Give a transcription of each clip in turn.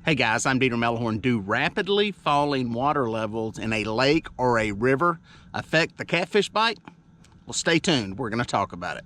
Hey guys, I'm Dieter Melhorn. Do rapidly falling water levels in a lake or a river affect the catfish bite? Well, stay tuned. We're going to talk about it.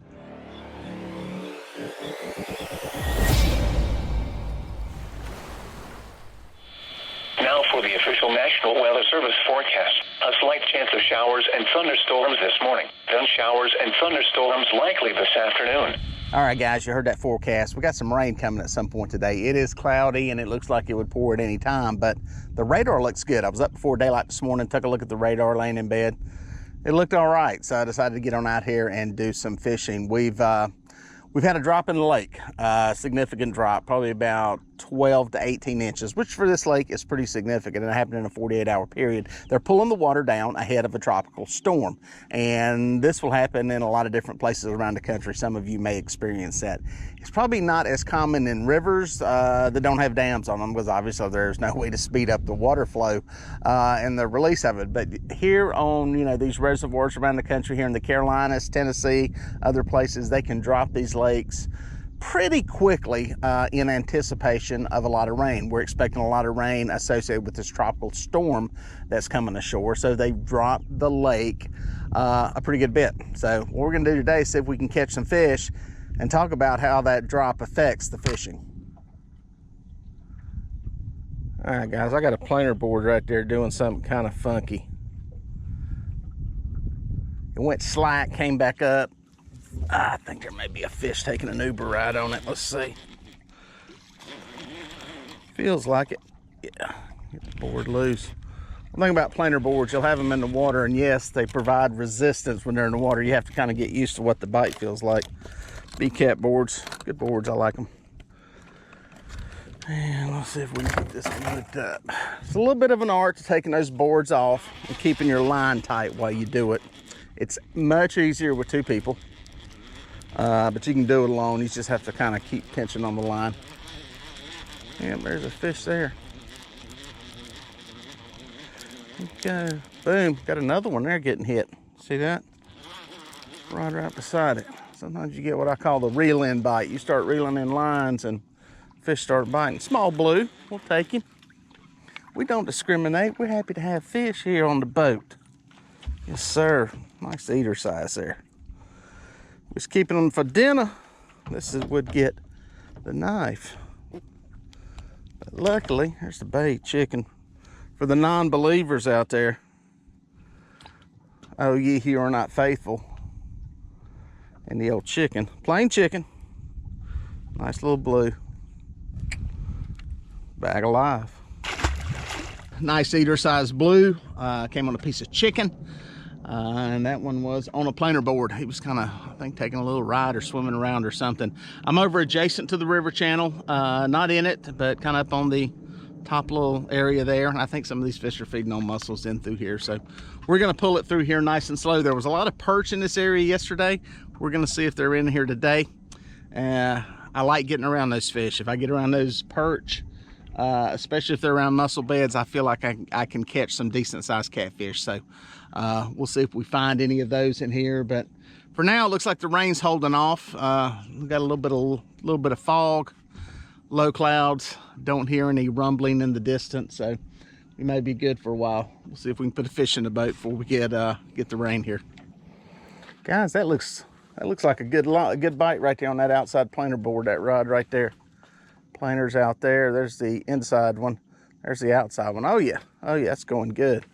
Now for the official National Weather Service forecast. A slight chance of showers and thunderstorms this morning. Then showers and thunderstorms likely this afternoon. All right, guys, you heard that forecast. We got some rain coming at some point today. It is cloudy, and it looks like it would pour at any time, but the radar looks good. I was up before daylight this morning, took a look at the radar laying in bed. It looked all right, so I decided to get on out here and do some fishing. We've had a drop in the lake, significant drop, probably about 12 to 18 inches, which for this lake is pretty significant, and it happened in a 48-hour period. They're pulling the water down ahead of a tropical storm, and this will happen in a lot of different places around the country. Some of you may experience that. It's probably not as common in rivers that don't have dams on them, because obviously there's no way to speed up the water flow and the release of it. But here on, these reservoirs around the country, here in the Carolinas, Tennessee, other places, they can drop these lakes pretty quickly in anticipation of a lot of rain. We're expecting a lot of rain associated with this tropical storm that's coming ashore, so they've dropped the lake a pretty good bit. So what we're gonna do today is see if we can catch some fish and talk about how that drop affects the fishing. All right, guys, I got a planer board right there doing something kind of funky. It went slack, came back up. I think there may be a fish taking an Uber ride on it. Let's see. Feels like it. Yeah, get the board loose. One thing about planer boards, you'll have them in the water, and yes, they provide resistance when they're in the water. You have to kind of get used to what the bite feels like. B-cap boards, good boards, I like them. And let's see if we can get this one hooked up. It's a little bit of an art to taking those boards off and keeping your line tight while you do it. It's much easier with two people. But you can do it alone. You just have to kind of keep pinching on the line. And there's a fish there. Okay, boom, got another one there getting hit. See that? Right beside it. Sometimes you get what I call the reel-in bite. You start reeling in lines and fish start biting. Small blue, we'll take him. We don't discriminate. We're happy to have fish here on the boat. Yes, sir. Nice eater size there. Just keeping them for dinner. This would get the knife. But luckily, there's the bait chicken. For the non-believers out there, oh, ye who are not faithful. And the old chicken, plain chicken. Nice little blue. Bag alive. Nice eater size blue. Came on a piece of chicken. And that one was on a planer board. He was kind of, I think, taking a little ride or swimming around or something. I'm over adjacent to the river channel, not in it, but kind of up on the top little area there. And I think some of these fish are feeding on mussels in through here. So we're gonna pull it through here nice and slow. There was a lot of perch in this area yesterday. We're gonna see if they're in here today. I like getting around those fish. If I get around those perch, especially if they're around mussel beds, I feel like I can catch some decent sized catfish. So we'll see if we find any of those in here, but for now it looks like the rain's holding off. We've got a little bit of fog, low clouds, don't hear any rumbling in the distance, so we may be good for a while. We'll see if we can put a fish in the boat before we get the rain here. Guys, that looks like a good bite right there on that outside planer board, that rod right there. Planer's out there. There's the inside one. There's the outside one. Oh yeah, it's going good.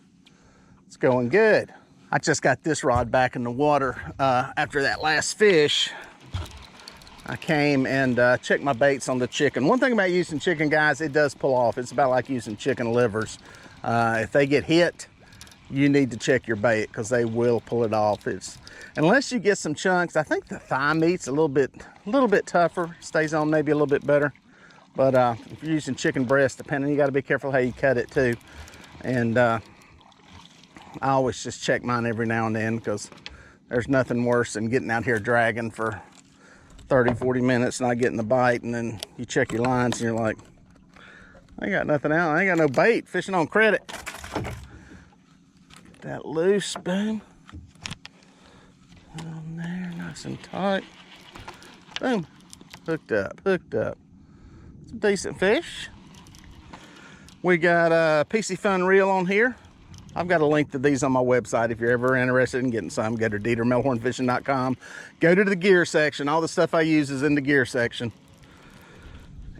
It's going good. I just got this rod back in the water after that last fish. I came and checked my baits on the chicken. One thing about using chicken, guys, it does pull off. It's about like using chicken livers. If they get hit, you need to check your bait because they will pull it off. Unless you get some chunks. I think the thigh meat's a little bit tougher. Stays on maybe a little bit better. But if you're using chicken breast, depending, you got to be careful how you cut it too. And I always just check mine every now and then because there's nothing worse than getting out here dragging for 30-40 minutes, not getting the bite, and then you check your lines and you're like, I ain't got nothing out. I ain't got no bait. Fishing on credit. Get that loose, boom. On there, nice and tight. Boom. Hooked up. Some decent fish. We got a PC Fun reel on here. I've got a link to these on my website. If you're ever interested in getting some, go to DieterMelhornFishing.com. Go to the gear section. All the stuff I use is in the gear section.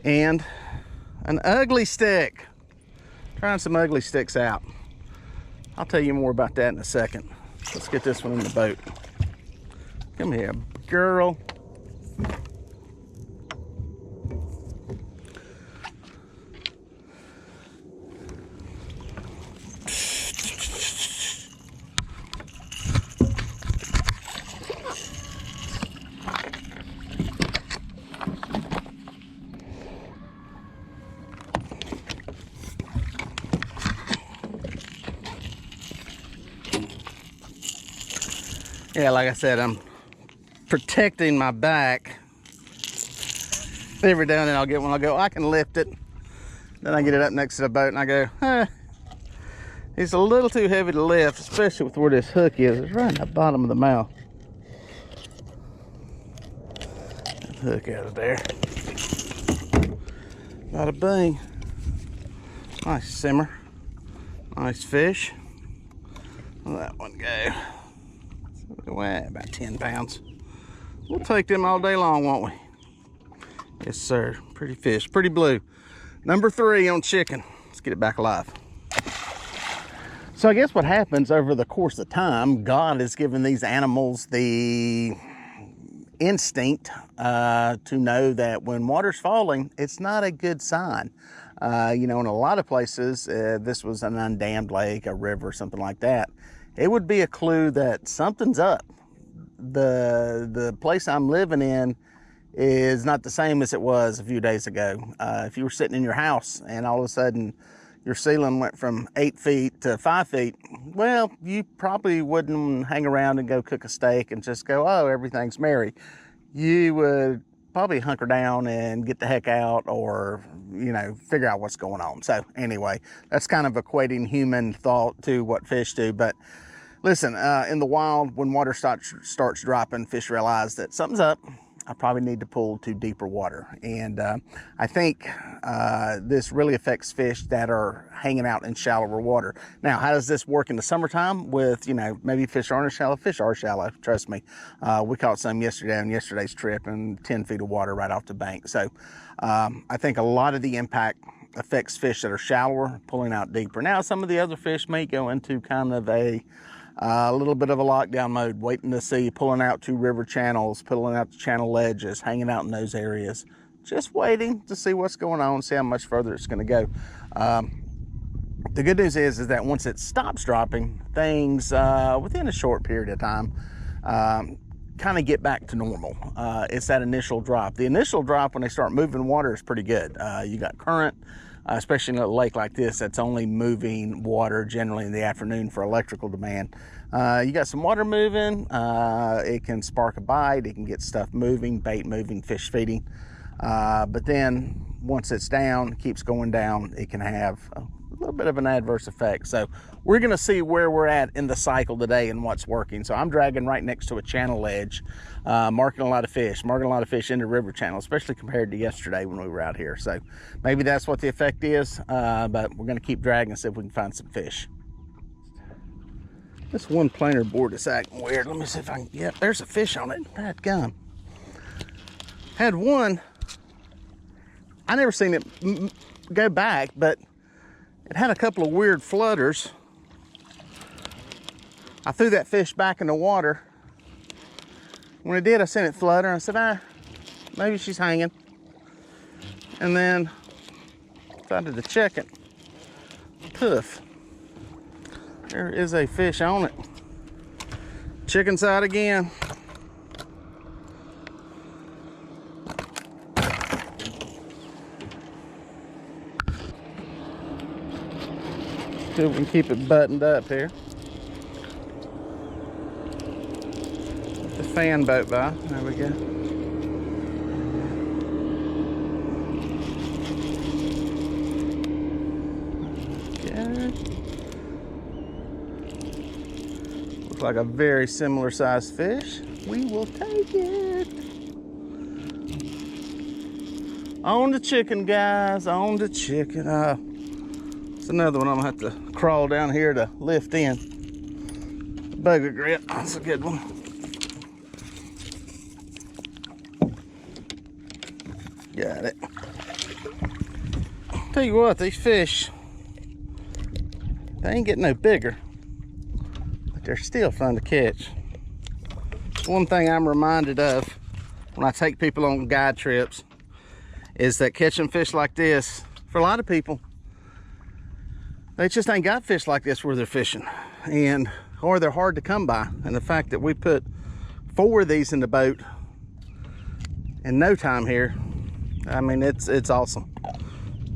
And an ugly stick. Trying some ugly sticks out. I'll tell you more about that in a second. Let's get this one in the boat. Come here, girl. Yeah, like I said, I'm protecting my back. Every now and then I'll get one, I'll go, I can lift it. Then I get it up next to the boat and I go, it's a little too heavy to lift, especially with where this hook is. It's right in the bottom of the mouth. That hook out of there. Bada bing. Nice simmer. Nice fish. Let that one go. Well, about 10 pounds. We'll take them all day long, won't we? Yes, sir. Pretty fish, pretty blue. Number 3 on chicken. Let's get it back alive. So I guess what happens over the course of time, God has given these animals the instinct to know that when water's falling, it's not a good sign. You know, in a lot of places, this was an undammed lake, a river, something like that. It would be a clue that something's up. The place I'm living in is not the same as it was a few days ago. If you were sitting in your house and all of a sudden your ceiling went from 8 feet to 5 feet, well, you probably wouldn't hang around and go cook a steak and just go, oh, everything's merry. You would probably hunker down and get the heck out, or, you know, figure out what's going on. So anyway, that's kind of equating human thought to what fish do. But listen, in the wild, when water starts dropping, fish realize that something's up. I probably need to pull to deeper water. And I think this really affects fish that are hanging out in shallower water. Now, how does this work in the summertime with, you know, maybe fish aren't as shallow? Fish are shallow, trust me. We caught some yesterday on yesterday's trip in 10 feet of water right off the bank. So I think a lot of the impact affects fish that are shallower, pulling out deeper. Now, some of the other fish may go into kind of a little bit of a lockdown mode, waiting to see, pulling out to river channels, pulling out to channel ledges, hanging out in those areas, just waiting to see what's going on, see how much further it's going to go. The good news is that once it stops dropping, things within a short period of time kind of get back to normal. It's that initial drop. The initial drop when they start moving water is pretty good. You got current. Especially in a lake like this that's only moving water generally in the afternoon for electrical demand. You got some water moving, it can spark a bite, it can get stuff moving, bait moving, fish feeding. But then once it's down, keeps going down, it can have a little bit of an adverse effect. So we're gonna see where we're at in the cycle today and what's working. So I'm dragging right next to a channel ledge, marking a lot of fish into river channel, especially compared to yesterday when we were out here. So maybe that's what the effect is, but we're gonna keep dragging and see if we can find some fish. This one planer board is acting weird. Let me see if I can, yep, there's a fish on it. That gum. Had one, I never seen it go back, but it had a couple of weird flutters. I threw that fish back in the water. When it did, I sent it flutter. I said, maybe she's hanging. And then decided to check it. Poof. There is a fish on it. Chicken side again. See if we can keep it buttoned up here. The fan boat by. There we go. Okay. Looks like a very similar sized fish. We will take it. On the chicken, guys. On the chicken. another one I'm gonna have to crawl down here to lift in. Bugger grit, that's a good one. Got it. Tell you what, these fish, they ain't getting no bigger, but they're still fun to catch. One thing I'm reminded of when I take people on guide trips is that catching fish like this, for a lot of people, they just ain't got fish like this where they're fishing, or they're hard to come by. And the fact that we put 4 of these in the boat in no time here, I mean, it's awesome.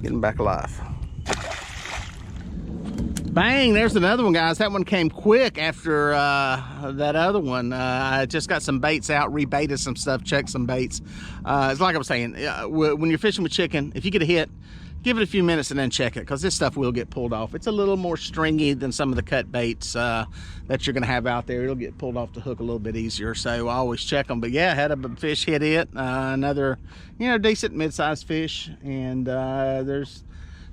Getting back alive. Bang, there's another one, guys. That one came quick after that other one. I just got some baits out, rebaited some stuff, checked some baits. It's like I was saying, when you're fishing with chicken, if you get a hit, give it a few minutes and then check it, because this stuff will get pulled off. It's a little more stringy than some of the cut baits that you're gonna have out there. It'll get pulled off the hook a little bit easier, so I always check them. But yeah, I had a fish hit it, another, you know, decent mid-sized fish, and there's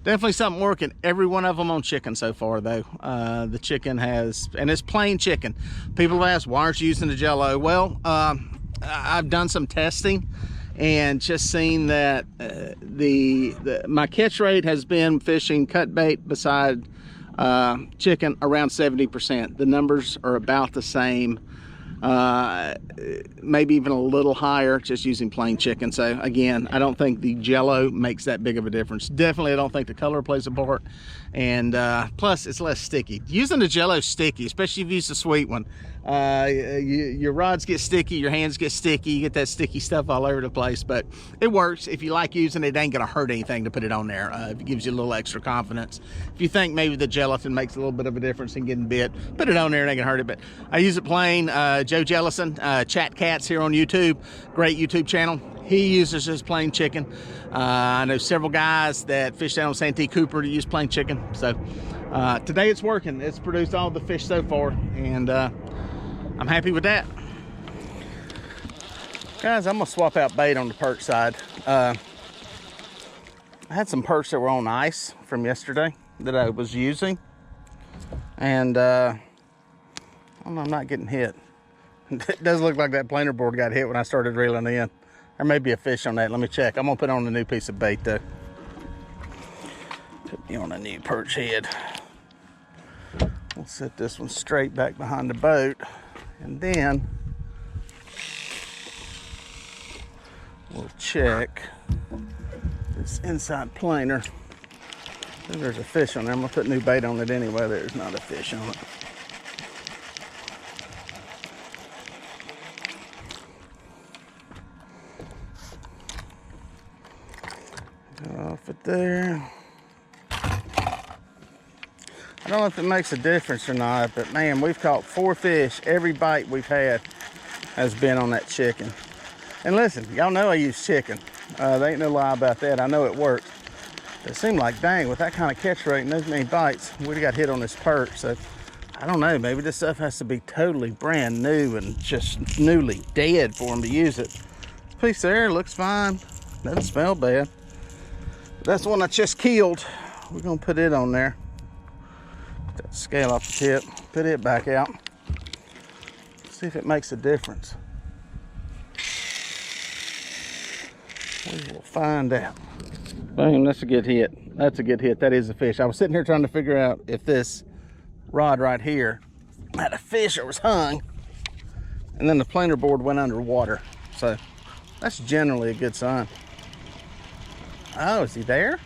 definitely something working. Every one of them on chicken so far, though. The chicken has, and it's plain chicken. People have asked, why aren't you using the Jello? Well, I've done some testing and just seen that my catch rate has been fishing cut bait beside chicken around 70%. The numbers are about the same, maybe even a little higher just using plain chicken. So again, I don't think the Jello makes that big of a difference. Definitely I don't think the color plays a part, and plus it's less sticky. Using the Jello sticky, especially if you use the sweet one. Your rods get sticky, your hands get sticky, you get that sticky stuff all over the place, but it works. If you like using it, it ain't gonna hurt anything to put it on there. It gives you a little extra confidence. If you think maybe the gelatin makes a little bit of a difference in getting bit, put it on there, it ain't gonna hurt it. But I use it plain. Joe Jellison, Chat Cats here on YouTube, great YouTube channel. He uses just plain chicken. I know several guys that fish down on Santee Cooper to use plain chicken. So today it's working. It's produced all the fish so far, and I'm happy with that. Guys, I'm gonna swap out bait on the perch side. I had some perch that were on ice from yesterday that I was using, and I don't know, I'm not getting hit. It does look like that planer board got hit when I started reeling in. There may be a fish on that. Let me check. I'm gonna put on a new piece of bait though. Put me on a new perch head. We'll set this one straight back behind the boat, and then we'll check this inside planer. If there's a fish on there, I'm gonna put new bait on it anyway. There's not a fish on it. Off it there. I don't know if it makes a difference or not, but man, we've caught 4 fish. Every bite we've had has been on that chicken. And listen, y'all know I use chicken. There ain't no lie about that. I know it works. It seemed like, dang, with that kind of catch rate and those many bites, we'd got hit on this perch. So I don't know, maybe this stuff has to be totally brand new and just newly dead for them to use it. This piece there looks fine. Doesn't smell bad. But that's the one I just killed. We're gonna put it on there. Get that scale off the tip, put it back out. See if it makes a difference. We will find out. Boom, that's a good hit. That's a good hit. That is a fish. I was sitting here trying to figure out if this rod right here had a fish or was hung, and then the planer board went underwater. So that's generally a good sign. Oh, is he there?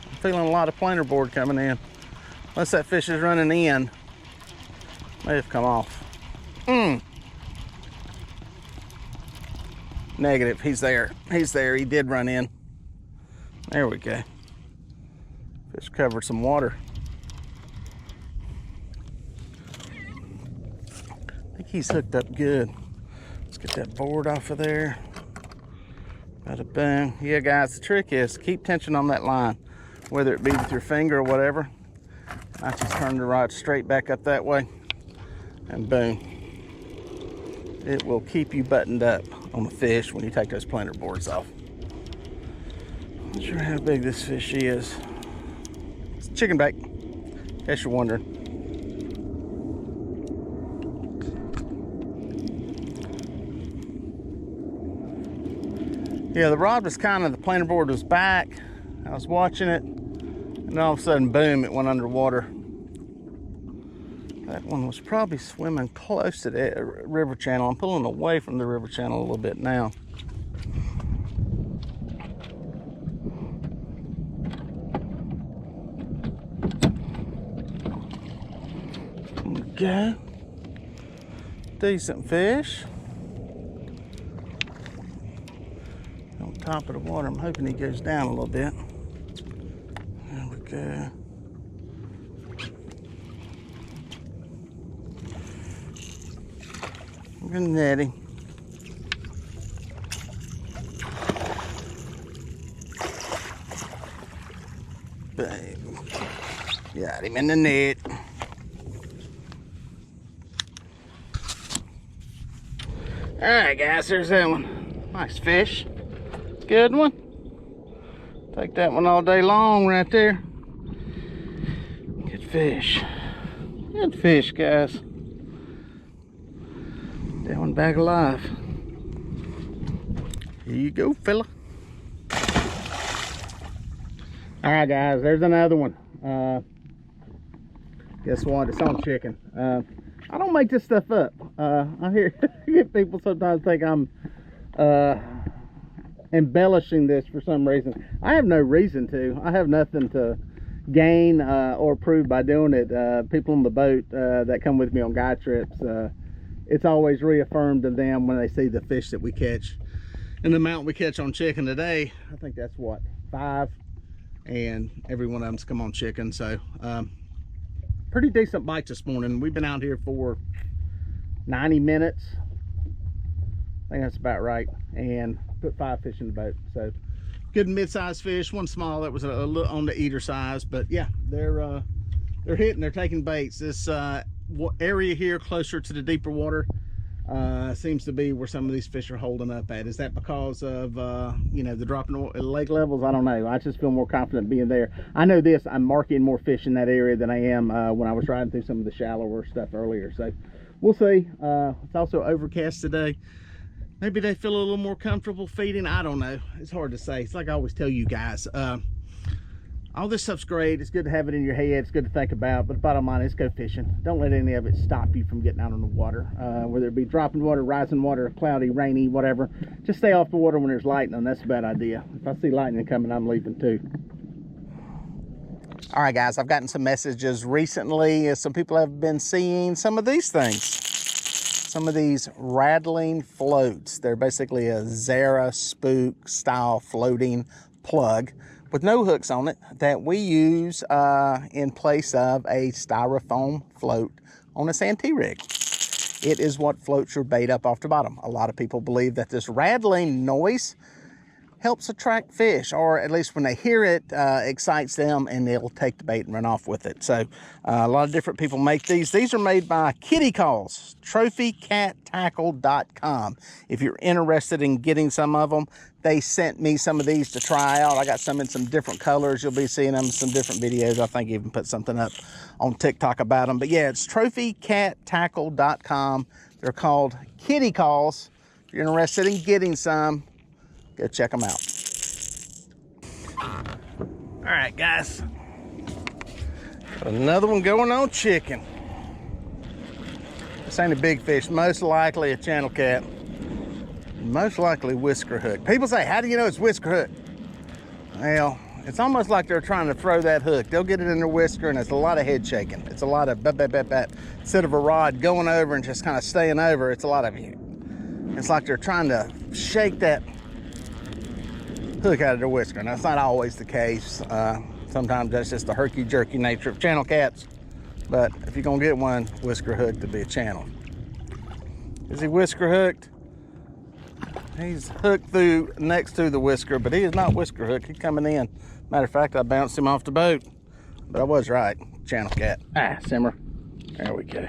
I'm feeling a lot of planer board coming in. Unless that fish is running in, may have come off. Negative, he's there. He's there, he did run in. There we go. Fish covered some water. I think he's hooked up good. Let's get that board off of there. Bada boom. Yeah, guys, the trick is keep tension on that line, whether it be with your finger or whatever. I just turn the rod straight back up that way, and boom. It will keep you buttoned up on the fish when you take those planer boards off. sure how big this fish is. It's chicken bait, in case you're wondering. Yeah, the rod was kind of, the planer board was back. I was watching it, and all of a sudden, boom, it went underwater. That one was probably swimming close to the river channel. I'm pulling away from the river channel a little bit now. Go. Decent fish. On top of the water, I'm hoping he goes down a little bit. There we go. I'm gonna net him. Boom. Got him in the net. Alright guys, there's that one. Nice fish. Good one. Take that one all day long right there. Good fish. Good fish, guys. That one back alive. Here you go, fella. Alright guys, there's another one. Guess what? It's on chicken. I don't make this stuff up. I hear people sometimes think I'm embellishing this for some reason. I have no reason to. I have nothing to gain or prove by doing it. People on the boat that come with me on guide trips, it's always reaffirmed to them when they see the fish that we catch. And the amount we catch on chicken today, I think that's what, 5, and every one of them's come on chicken. So pretty decent bite this morning. We've been out here for 90 minutes. I think that's about right, and put 5 fish in the boat. So good mid-sized fish, one small that was a little on the eater size, but yeah, they're hitting, they're taking baits. This area here closer to the deeper water seems to be where some of these fish are holding up at. Is that because of you know, the dropping lake levels? I don't know. I just feel more confident being there. I know this, I'm marking more fish in that area than I am when I was riding through some of the shallower stuff earlier. So we'll see. It's also overcast today. Maybe they feel a little more comfortable feeding. I don't know. It's hard to say. It's like I always tell you guys, all this stuff's great. It's good to have it in your head. It's good to think about, but the bottom line is go fishing. Don't let any of it stop you from getting out on the water, whether it be dropping water, rising water, cloudy, rainy, whatever. Just stay off the water when there's lightning. That's a bad idea. If I see lightning coming, I'm leaving too. All right, guys, I've gotten some messages recently. Some people have been seeing some of these things. Some of these rattling floats. They're basically a Zara spook style floating plug with no hooks on it that we use in place of a styrofoam float on a Santee rig. It is what floats your bait up off the bottom. A lot of people believe that this rattling noise helps attract fish, or at least when they hear it, excites them, and they'll take the bait and run off with it. So a lot of different people make these. These are made by Kitty Calls, trophycattackle.com. If you're interested in getting some of them, they sent me some of these to try out. I got some in some different colors. You'll be seeing them in some different videos. I think even put something up on TikTok about them. But yeah, it's trophycattackle.com. They're called Kitty Calls. If you're interested in getting some, go check them out. All right, guys. Got another one going on chicken. This ain't a big fish. Most likely a channel cat. Most likely whisker hook. People say, how do you know it's whisker hook? Well, it's almost like they're trying to throw that hook. They'll get it in their whisker, and it's a lot of head shaking. It's a lot of bat. Instead of a rod going over and just kind of staying over, it's a lot of, it's like they're trying to shake that hook out of their whisker. And that's not always the case. Sometimes that's just the herky-jerky nature of channel cats. But if you're gonna get one, whisker hooked to be a channel. Is he whisker hooked? He's hooked through next to the whisker, but he is not whisker hooked. He's coming in. Matter of fact, I bounced him off the boat, but I was right. Channel cat. Ah, simmer. There we go.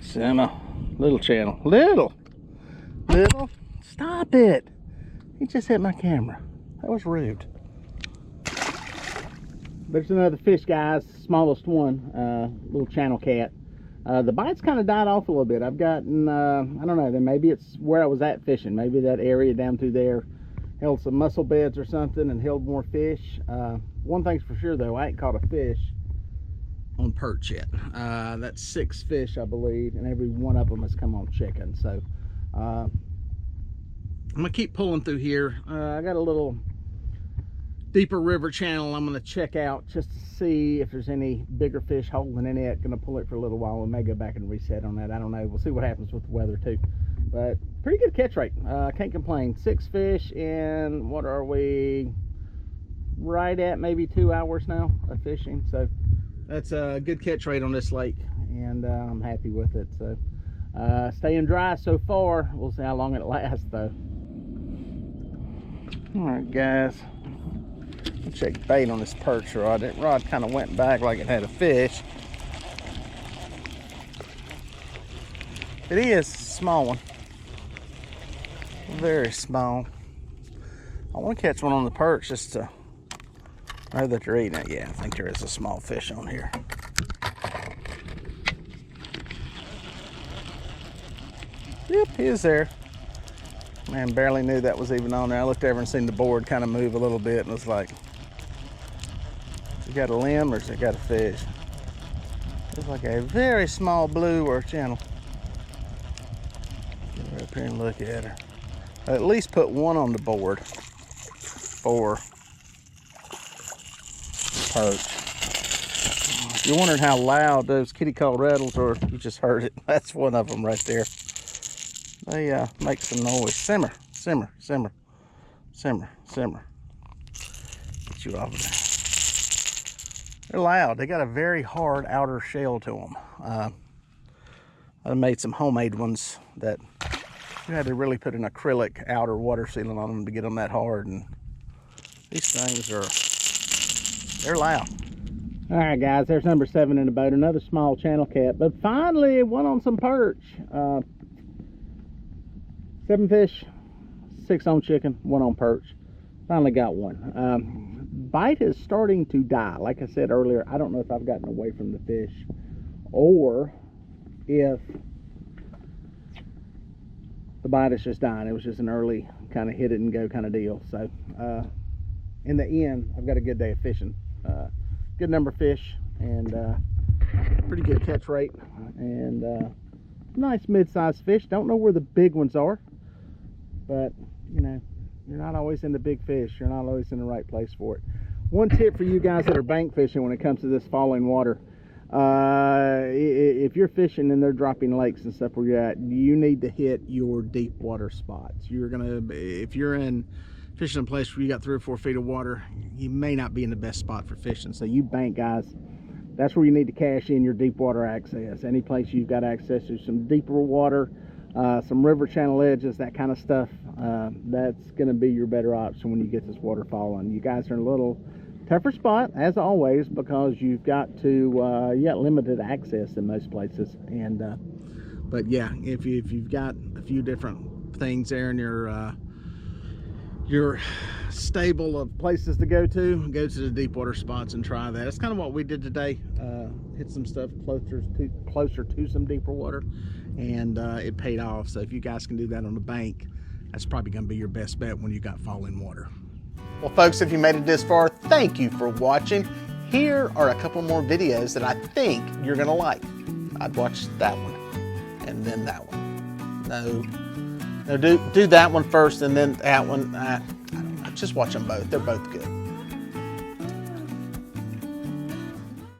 Simmer. Little channel. Little. Stop it. He just hit my camera. That was rude. There's another fish, guys. Smallest one, little channel cat. The bites kind of died off a little bit. I've gotten, I don't know, then maybe it's where I was at fishing. Maybe that area down through there held some mussel beds or something and held more fish. One thing's for sure though, I ain't caught a fish on perch yet. That's 6 fish, I believe, and every one of them has come on chicken. So I'm gonna keep pulling through here. I got a little deeper river channel I'm going to check out just to see if there's any bigger fish holding in it. Going to pull it for a little while and may go back and reset on that. I don't know. We'll see what happens with the weather too. But pretty good catch rate. Can't complain. 6 fish in, what are we, right at maybe 2 hours now of fishing. So that's a good catch rate on this lake, and I'm happy with it. So staying dry so far. We'll see how long it lasts though. All right, guys. I'll check bait on this perch rod. That rod kind of went back like it had a fish. It is a small one. Very small. I want to catch one on the perch just to know that they're eating it. Yeah, I think there is a small fish on here. Yep, he is there. Man, barely knew that was even on there. I looked over and seen the board kind of move a little bit and was like, has it got a limb or has it got a fish? Looks like a very small blue or channel. Get her up here and look at her. I'll at least put one on the board for perch. If you're wondering how loud those kitty call rattles are, you just heard it. That's one of them right there. They make some noise. Simmer, simmer, simmer, simmer, simmer. Get you off of there. They're loud. They got a very hard outer shell to them. I made some homemade ones that you had to really put an acrylic outer water sealant on them to get them that hard. And these things they're loud. All right, guys, there's number 7 in the boat. Another small channel cat, but finally one on some perch. 7 fish, 6 on chicken, 1 on perch. Finally got one. Bite is starting to die. Like I said earlier, I don't know if I've gotten away from the fish or if the bite is just dying. It was just an early kind of hit it and go kind of deal. So in the end, I've got a good day of fishing. Good number of fish and pretty good catch rate and nice mid-sized fish. Don't know where the big ones are, but you know, you're not always in the big fish. You're not always in the right place for it. One tip for you guys that are bank fishing when it comes to this falling water, if you're fishing and they're dropping lakes and stuff where you're at, you need to hit your deep water spots. If you're in fishing in a place where you got 3 or 4 feet of water, you may not be in the best spot for fishing. So you bank guys, that's where you need to cash in your deep water access. Any place you've got access to some deeper water, some river channel edges, that kind of stuff, that's going to be your better option when you get this water falling. You guys are in a little tougher spot as always because you've got to you got limited access in most places. And but yeah, if you've got a few different things there in your stable of places to go to the deep water spots and try that. That's kind of what we did today. Hit some stuff closer to some deeper water, and it paid off. So if you guys can do that on the bank, that's probably going to be your best bet when you got falling water. Well, folks, if you made it this far, thank you for watching. Here are a couple more videos that I think you're going to like. I'd watch that one and then that one. No, do that one first and then that one. I don't know. Just watch them both. They're both good.